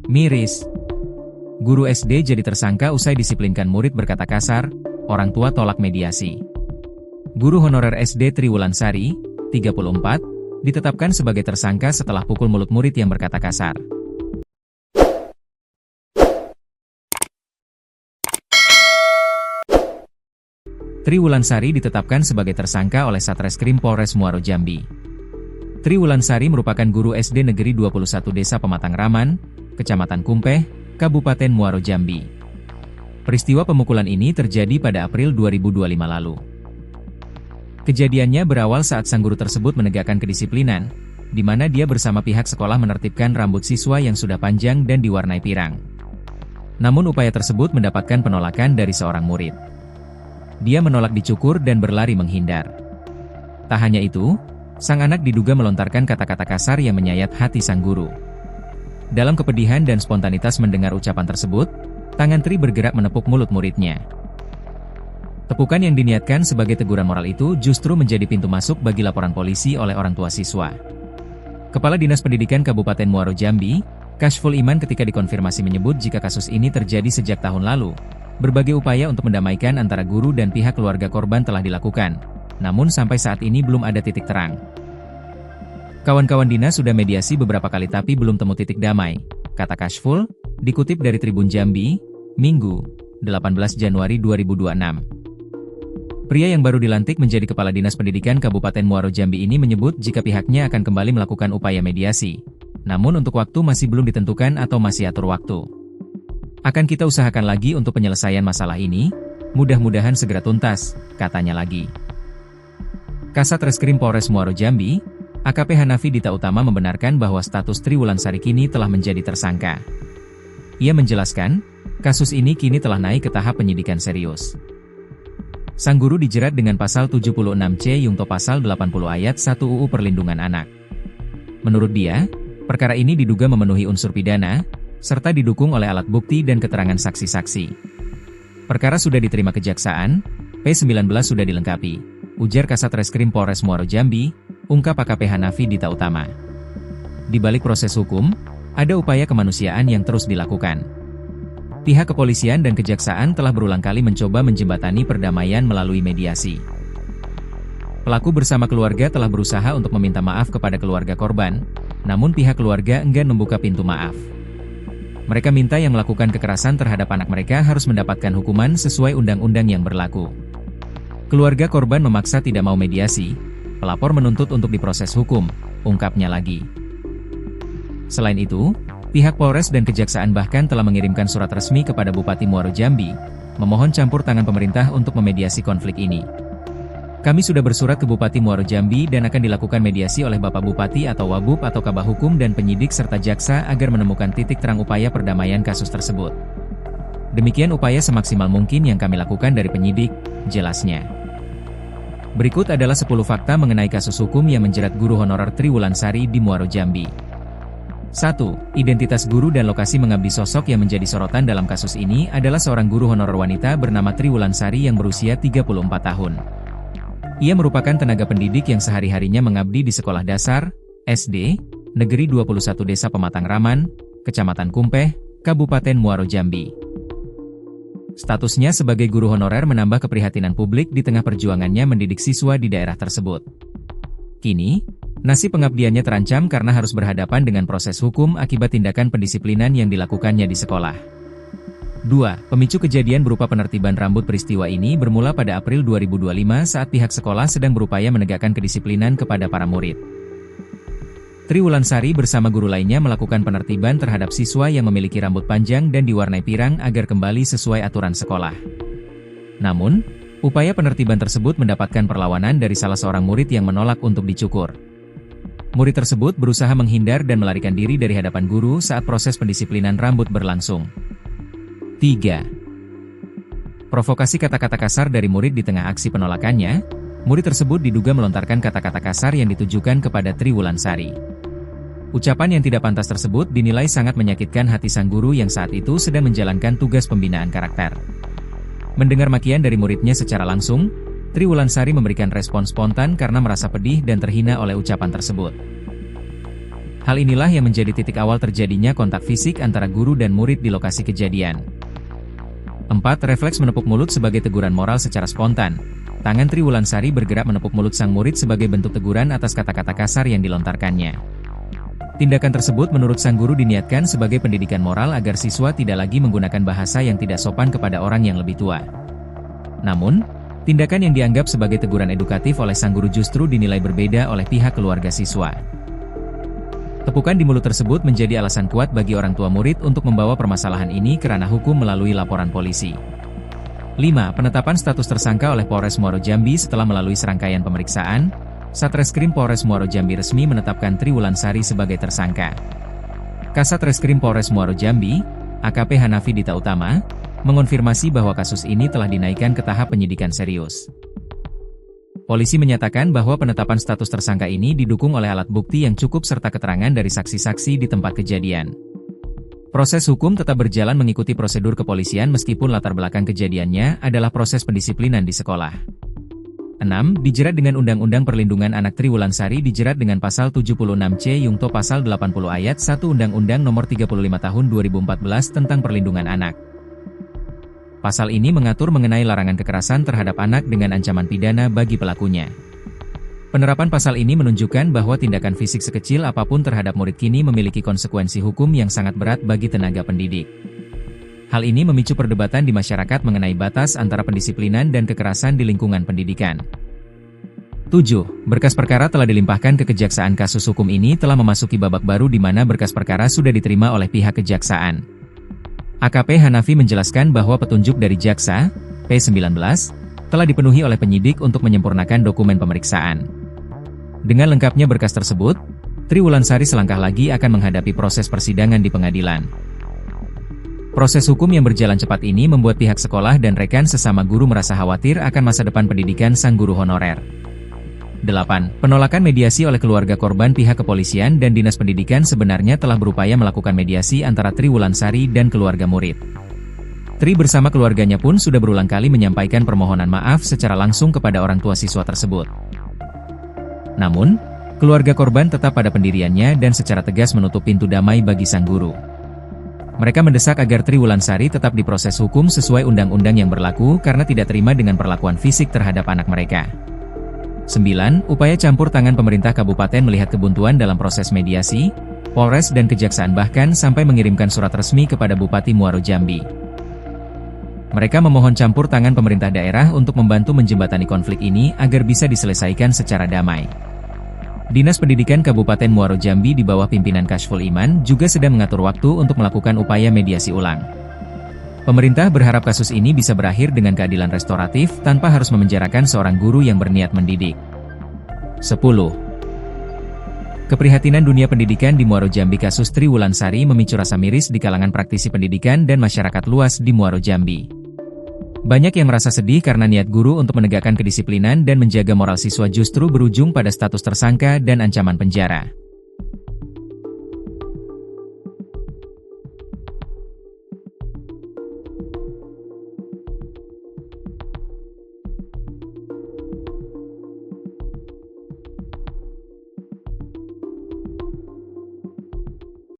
Miris. Guru SD jadi tersangka usai disiplinkan murid berkata kasar, orang tua tolak mediasi. Guru honorer SD Triwulansari, 34, ditetapkan sebagai tersangka setelah pukul mulut murid yang berkata kasar. Triwulansari ditetapkan sebagai tersangka oleh Satreskrim Polres Muaro Jambi. Triwulansari merupakan guru SD Negeri 21 Desa Pematang Raman, Kecamatan Kumpeh, Kabupaten Muaro Jambi. Peristiwa pemukulan ini terjadi pada April 2025 lalu. Kejadiannya berawal saat sang guru tersebut menegakkan kedisiplinan, di mana dia bersama pihak sekolah menertibkan rambut siswa yang sudah panjang dan diwarnai pirang. Namun upaya tersebut mendapatkan penolakan dari seorang murid. Dia menolak dicukur dan berlari menghindar. Tak hanya itu, sang anak diduga melontarkan kata-kata kasar yang menyayat hati sang guru. Dalam kepedihan dan spontanitas mendengar ucapan tersebut, tangan Tri bergerak menepuk mulut muridnya. Tepukan yang diniatkan sebagai teguran moral itu justru menjadi pintu masuk bagi laporan polisi oleh orang tua siswa. Kepala Dinas Pendidikan Kabupaten Muaro Jambi, Kashful Iman ketika dikonfirmasi menyebut jika kasus ini terjadi sejak tahun lalu, berbagai upaya untuk mendamaikan antara guru dan pihak keluarga korban telah dilakukan, namun sampai saat ini belum ada titik terang. Kawan-kawan dinas sudah mediasi beberapa kali tapi belum temu titik damai, kata Kashful, dikutip dari Tribun Jambi, Minggu, 18 Januari 2026. Pria yang baru dilantik menjadi Kepala Dinas Pendidikan Kabupaten Muaro Jambi ini menyebut jika pihaknya akan kembali melakukan upaya mediasi, namun untuk waktu masih belum ditentukan atau masih atur waktu. Akan kita usahakan lagi untuk penyelesaian masalah ini, mudah-mudahan segera tuntas, katanya lagi. Kasat Reskrim Polres Muaro Jambi, AKP Hanafi Dita Utama membenarkan bahwa status Triwulansari kini telah menjadi tersangka. Ia menjelaskan, kasus ini kini telah naik ke tahap penyidikan serius. Sang guru dijerat dengan pasal 76C Yungto pasal 80 ayat 1 UU Perlindungan Anak. Menurut dia, perkara ini diduga memenuhi unsur pidana, serta didukung oleh alat bukti dan keterangan saksi-saksi. Perkara sudah diterima kejaksaan, P19 sudah dilengkapi, ujar Kasat Reskrim Polres Muaro Jambi, ungkap AKP Hanafi Dita Utama. Di balik proses hukum, ada upaya kemanusiaan yang terus dilakukan. Pihak kepolisian dan kejaksaan telah berulang kali mencoba menjembatani perdamaian melalui mediasi. Pelaku bersama keluarga telah berusaha untuk meminta maaf kepada keluarga korban, namun pihak keluarga enggan membuka pintu maaf. Mereka minta yang melakukan kekerasan terhadap anak mereka harus mendapatkan hukuman sesuai undang-undang yang berlaku. Keluarga korban memaksa tidak mau mediasi, pelapor menuntut untuk diproses hukum, ungkapnya lagi. Selain itu, pihak Polres dan Kejaksaan bahkan telah mengirimkan surat resmi kepada Bupati Muaro Jambi, memohon campur tangan pemerintah untuk memediasi konflik ini. Kami sudah bersurat ke Bupati Muaro Jambi dan akan dilakukan mediasi oleh Bapak Bupati atau Wabub atau Kabah Hukum dan penyidik serta jaksa agar menemukan titik terang upaya perdamaian kasus tersebut. Demikian upaya semaksimal mungkin yang kami lakukan dari penyidik, jelasnya. Berikut adalah 10 fakta mengenai kasus hukum yang menjerat guru honorer Triwulansari di Muaro Jambi. 1. Identitas guru dan lokasi mengabdi. Sosok yang menjadi sorotan dalam kasus ini adalah seorang guru honorer wanita bernama Triwulansari yang berusia 34 tahun. Ia merupakan tenaga pendidik yang sehari-harinya mengabdi di sekolah dasar, SD, Negeri 21 Desa Pematang Raman, Kecamatan Kumpeh, Kabupaten Muaro Jambi. Statusnya sebagai guru honorer menambah keprihatinan publik di tengah perjuangannya mendidik siswa di daerah tersebut. Kini, nasib pengabdiannya terancam karena harus berhadapan dengan proses hukum akibat tindakan pendisiplinan yang dilakukannya di sekolah. 2. Pemicu kejadian berupa penertiban rambut. Peristiwa ini bermula pada April 2025 saat pihak sekolah sedang berupaya menegakkan kedisiplinan kepada para murid. Triwulansari bersama guru lainnya melakukan penertiban terhadap siswa yang memiliki rambut panjang dan diwarnai pirang agar kembali sesuai aturan sekolah. Namun, upaya penertiban tersebut mendapatkan perlawanan dari salah seorang murid yang menolak untuk dicukur. Murid tersebut berusaha menghindar dan melarikan diri dari hadapan guru saat proses pendisiplinan rambut berlangsung. 3. Provokasi kata-kata kasar dari murid. Di tengah aksi penolakannya, murid tersebut diduga melontarkan kata-kata kasar yang ditujukan kepada Triwulansari. Ucapan yang tidak pantas tersebut dinilai sangat menyakitkan hati sang guru yang saat itu sedang menjalankan tugas pembinaan karakter. Mendengar makian dari muridnya secara langsung, Triwulansari memberikan respon spontan karena merasa pedih dan terhina oleh ucapan tersebut. Hal inilah yang menjadi titik awal terjadinya kontak fisik antara guru dan murid di lokasi kejadian. 4. Refleks menepuk mulut sebagai teguran moral secara spontan. Tangan Triwulansari bergerak menepuk mulut sang murid sebagai bentuk teguran atas kata-kata kasar yang dilontarkannya. Tindakan tersebut menurut sang guru diniatkan sebagai pendidikan moral agar siswa tidak lagi menggunakan bahasa yang tidak sopan kepada orang yang lebih tua. Namun, tindakan yang dianggap sebagai teguran edukatif oleh sang guru justru dinilai berbeda oleh pihak keluarga siswa. Tepukan di mulut tersebut menjadi alasan kuat bagi orang tua murid untuk membawa permasalahan ini ke ranah hukum melalui laporan polisi. 5. Penetapan status tersangka oleh Polres Muaro Jambi. Setelah melalui serangkaian pemeriksaan, Satreskrim Polres Muaro Jambi resmi menetapkan Triwulansari sebagai tersangka. Kasat Reskrim Polres Muaro Jambi, AKP Hanafi Dita Utama, mengonfirmasi bahwa kasus ini telah dinaikkan ke tahap penyidikan serius. Polisi menyatakan bahwa penetapan status tersangka ini didukung oleh alat bukti yang cukup serta keterangan dari saksi-saksi di tempat kejadian. Proses hukum tetap berjalan mengikuti prosedur kepolisian meskipun latar belakang kejadiannya adalah proses pendisiplinan di sekolah. 6. Dijerat dengan Undang-Undang Perlindungan Anak. Triwulansari dijerat dengan Pasal 76C Yungto Pasal 80 Ayat 1 Undang-Undang Nomor 35 Tahun 2014 tentang Perlindungan Anak. Pasal ini mengatur mengenai larangan kekerasan terhadap anak dengan ancaman pidana bagi pelakunya. Penerapan pasal ini menunjukkan bahwa tindakan fisik sekecil apapun terhadap murid kini memiliki konsekuensi hukum yang sangat berat bagi tenaga pendidik. Hal ini memicu perdebatan di masyarakat mengenai batas antara pendisiplinan dan kekerasan di lingkungan pendidikan. 7. Berkas perkara telah dilimpahkan ke Kejaksaan. Kasus hukum ini telah memasuki babak baru di mana berkas perkara sudah diterima oleh pihak Kejaksaan. AKP Hanafi menjelaskan bahwa petunjuk dari Jaksa, P19, telah dipenuhi oleh penyidik untuk menyempurnakan dokumen pemeriksaan. Dengan lengkapnya berkas tersebut, Triwulansari selangkah lagi akan menghadapi proses persidangan di pengadilan. Proses hukum yang berjalan cepat ini membuat pihak sekolah dan rekan sesama guru merasa khawatir akan masa depan pendidikan sang guru honorer. 8. Penolakan mediasi oleh keluarga korban. Pihak kepolisian dan Dinas Pendidikan sebenarnya telah berupaya melakukan mediasi antara Triwulansari dan keluarga murid. Tri bersama keluarganya pun sudah berulang kali menyampaikan permohonan maaf secara langsung kepada orang tua siswa tersebut. Namun, keluarga korban tetap pada pendiriannya dan secara tegas menutup pintu damai bagi sang guru. Mereka mendesak agar Triwulansari tetap diproses hukum sesuai undang-undang yang berlaku karena tidak terima dengan perlakuan fisik terhadap anak mereka. 9. Upaya campur tangan pemerintah kabupaten. Melihat kebuntuan dalam proses mediasi, Polres dan Kejaksaan bahkan sampai mengirimkan surat resmi kepada Bupati Muaro Jambi. Mereka memohon campur tangan pemerintah daerah untuk membantu menjembatani konflik ini agar bisa diselesaikan secara damai. Dinas Pendidikan Kabupaten Muaro Jambi di bawah pimpinan Kashful Iman juga sedang mengatur waktu untuk melakukan upaya mediasi ulang. Pemerintah berharap kasus ini bisa berakhir dengan keadilan restoratif tanpa harus memenjarakan seorang guru yang berniat mendidik. 10. Keprihatinan dunia pendidikan di Muaro Jambi. Kasus Triwulansari memicu rasa miris di kalangan praktisi pendidikan dan masyarakat luas di Muaro Jambi. Banyak yang merasa sedih karena niat guru untuk menegakkan kedisiplinan dan menjaga moral siswa justru berujung pada status tersangka dan ancaman penjara.